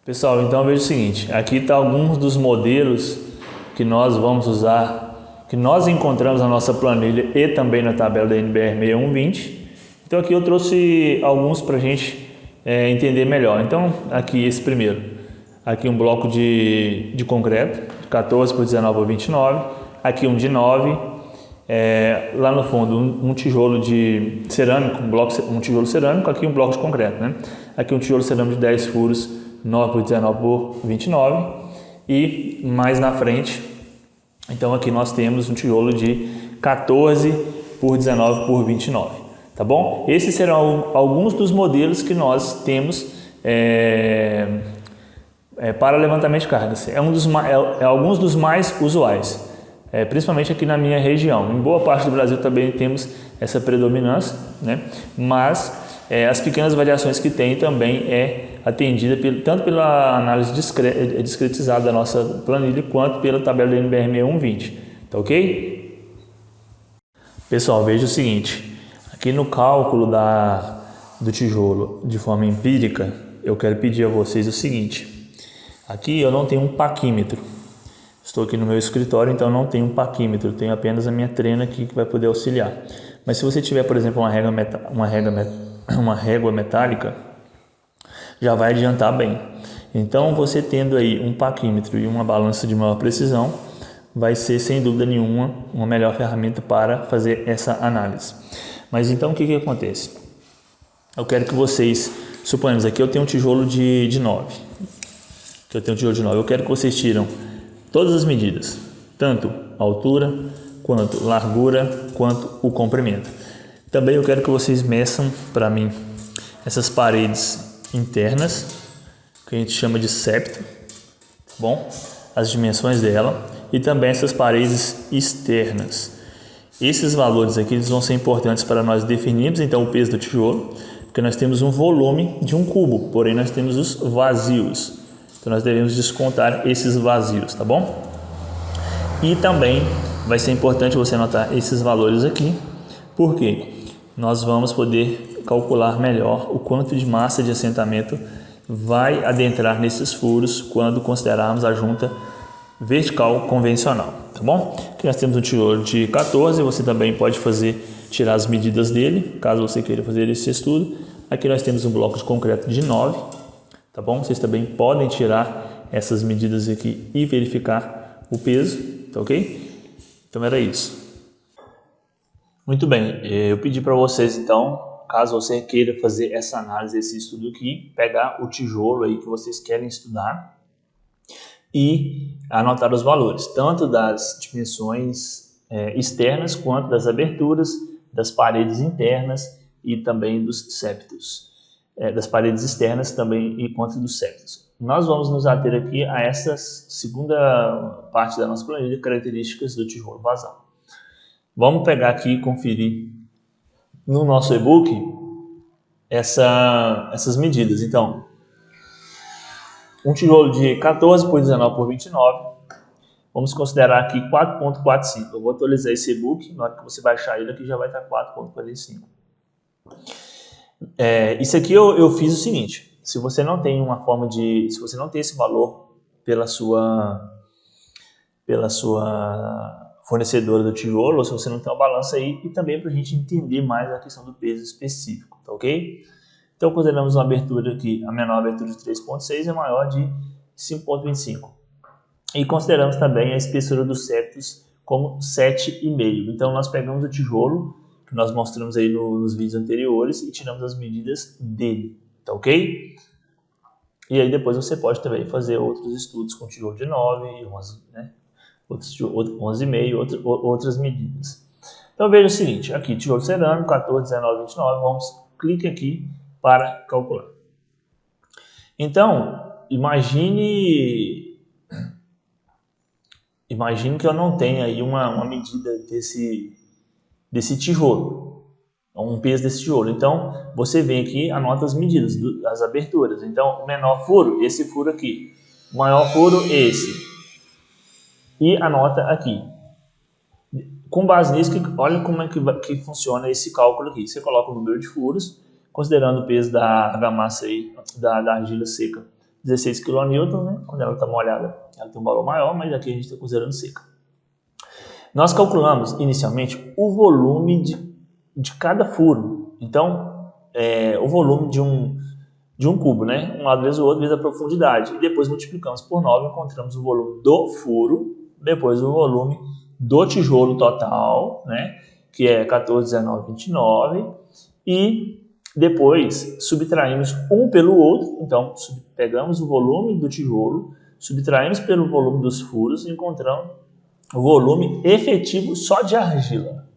Pessoal, então veja o seguinte, aqui está alguns dos modelos que nós vamos usar, que nós encontramos na nossa planilha e também na tabela da NBR 6120. Então aqui eu trouxe alguns para a gente entender melhor. Então aqui esse primeiro, aqui um bloco de concreto, 14 por 19 por 29, aqui um de 9, lá no fundo um tijolo de cerâmico, um tijolo cerâmico, aqui um bloco de concreto, né? Aqui um tijolo cerâmico de 10 furos, 9 por 19 por 29 e mais na frente, então aqui nós temos um tijolo de 14 por 19 por 29, tá bom? Esses serão alguns dos modelos que nós temos para levantamento de cargas. Alguns dos mais usuais, principalmente aqui na minha região. Em boa parte do Brasil também temos essa predominância, né? Mas as pequenas variações que tem também atendida tanto pela análise discretizada da nossa planilha quanto pela tabela da NBR 6120, tá ok? Pessoal, veja o seguinte, aqui no cálculo do tijolo de forma empírica, eu quero pedir a vocês o seguinte, aqui eu não tenho um paquímetro, estou aqui no meu escritório, então não tenho um paquímetro, tenho apenas a minha trena aqui que vai poder auxiliar. Mas se você tiver, por exemplo, uma régua metálica, já vai adiantar bem. Então, você tendo aí um paquímetro e uma balança de maior precisão, vai ser, sem dúvida nenhuma, uma melhor ferramenta para fazer essa análise. Mas então, o que acontece? Eu quero que vocês, suponhamos aqui eu tenho um tijolo de 9. Eu quero que vocês tiram todas as medidas, tanto a altura, quanto largura, quanto o comprimento. Também eu quero que vocês meçam para mim essas paredes internas, que a gente chama de septo, tá bom? As dimensões dela e também essas paredes externas. Esses valores aqui eles vão ser importantes para nós definirmos então o peso do tijolo, porque nós temos um volume de um cubo, porém nós temos os vazios. Então nós devemos descontar esses vazios, tá bom? E também vai ser importante você anotar esses valores aqui, porque nós vamos poder calcular melhor o quanto de massa de assentamento vai adentrar nesses furos quando considerarmos a junta vertical convencional, tá bom? Aqui nós temos um tijolo de 14, você também pode tirar as medidas dele, caso você queira fazer esse estudo. Aqui nós temos um bloco de concreto de 9, tá bom? Vocês também podem tirar essas medidas aqui e verificar o peso, tá ok? Então era isso. Muito bem, eu pedi para vocês então, caso você queira fazer essa análise, esse estudo aqui, pegar o tijolo aí que vocês querem estudar e anotar os valores, tanto das dimensões externas quanto das aberturas, das paredes internas e também dos septos, das paredes externas também e quanto dos septos. Nós vamos nos ater aqui a essa segunda parte da nossa planilha, características do tijolo basal. Vamos pegar aqui e conferir no nosso e-book essas medidas. Então, um tijolo de 14 por 19 por 29, vamos considerar aqui 4.45. Eu vou atualizar esse e-book, na hora que você baixar ele aqui já vai estar 4.45. Isso aqui eu fiz o seguinte, se você não tem se você não tem esse valor pela sua fornecedora do tijolo, ou se você não tem uma balança aí, e também para a gente entender mais a questão do peso específico, tá ok? Então consideramos uma abertura aqui, a menor abertura de 3.6 e a maior de 5.25. E consideramos também a espessura dos septos como 7,5. Então nós pegamos o tijolo, que nós mostramos aí nos vídeos anteriores, e tiramos as medidas dele, tá ok? E aí depois você pode também fazer outros estudos com tijolo de 9, 11, né? 11,5, outras medidas. Então veja o seguinte, aqui tijolo cerâmico, 14, 19, 29, clique aqui para calcular. Então, imagine que eu não tenha aí uma medida desse tijolo, um peso desse tijolo. Então, você vem aqui, anota as medidas, as aberturas. Então, o menor furo, esse furo aqui. O maior furo, esse. E anota aqui. Com base nisso, olha como é que funciona esse cálculo aqui. Você coloca o número de furos, considerando o peso da argamassa aí, da argila seca 16 kN, né? Quando ela está molhada, ela tem um valor maior, mas aqui a gente está considerando seca. Nós calculamos inicialmente o volume de cada furo. Então, o volume de um cubo, né? Um lado vezes o outro vezes a profundidade. E depois multiplicamos por 9 e encontramos o volume do furo, depois o volume do tijolo total, né? Que é 14, 19, 29. E depois subtraímos um pelo outro. Então, pegamos o volume do tijolo, subtraímos pelo volume dos furos e encontramos o volume efetivo só de argila.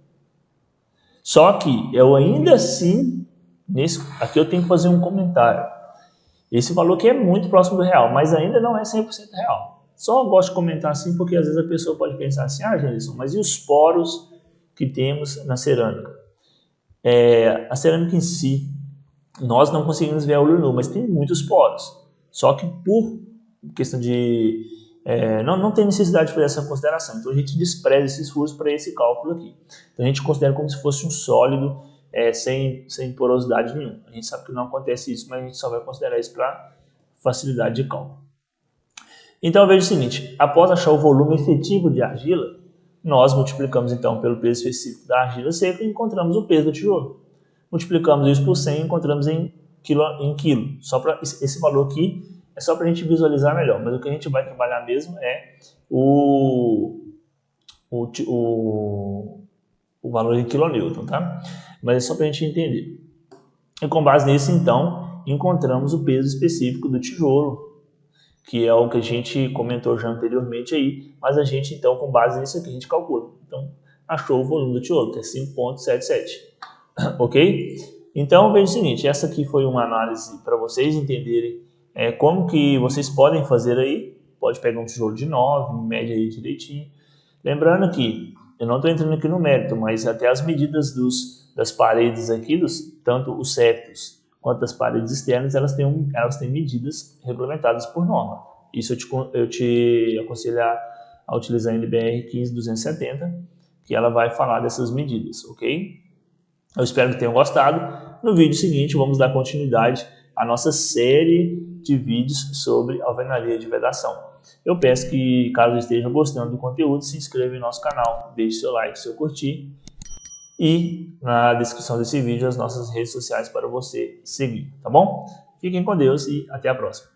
Só que eu ainda assim, aqui eu tenho que fazer um comentário. Esse valor aqui é muito próximo do real, mas ainda não é 100% real. Só gosto de comentar assim porque às vezes a pessoa pode pensar assim, Gelson, mas e os poros que temos na cerâmica? A cerâmica em si, nós não conseguimos ver a olho nu, mas tem muitos poros. Só que por questão de... não tem necessidade de fazer essa consideração. Então a gente despreza esses furos para esse cálculo aqui. Então a gente considera como se fosse um sólido sem porosidade nenhuma. A gente sabe que não acontece isso, mas a gente só vai considerar isso para facilidade de cálculo. Então veja o seguinte, após achar o volume efetivo de argila, nós multiplicamos então pelo peso específico da argila seca e encontramos o peso do tijolo. Multiplicamos isso por 100 e encontramos em quilo. Esse valor aqui é só para a gente visualizar melhor, mas o que a gente vai trabalhar mesmo é o valor em quilonewton, tá? Mas é só para a gente entender. E com base nisso, então, encontramos o peso específico do tijolo, que é o que a gente comentou já anteriormente aí, mas a gente, então, com base nisso aqui, a gente calcula. Então, achou o volume do tijolo, que é 5,77. Ok? Então, veja o seguinte, essa aqui foi uma análise para vocês entenderem como que vocês podem fazer aí. Pode pegar um tijolo de 9, média aí direitinho. Lembrando que, eu não estou entrando aqui no mérito, mas até as medidas das paredes aqui, tanto os septos quanto as paredes externas, elas têm medidas regulamentadas por norma. Isso eu te aconselho a utilizar a NBR 15270, que ela vai falar dessas medidas, ok? Eu espero que tenham gostado. No vídeo seguinte, vamos dar continuidade à nossa série de vídeos sobre alvenaria de vedação. Eu peço que, caso esteja gostando do conteúdo, se inscreva em nosso canal, deixe seu like, seu curtir. E na descrição desse vídeo as nossas redes sociais para você seguir, tá bom? Fiquem com Deus e até a próxima.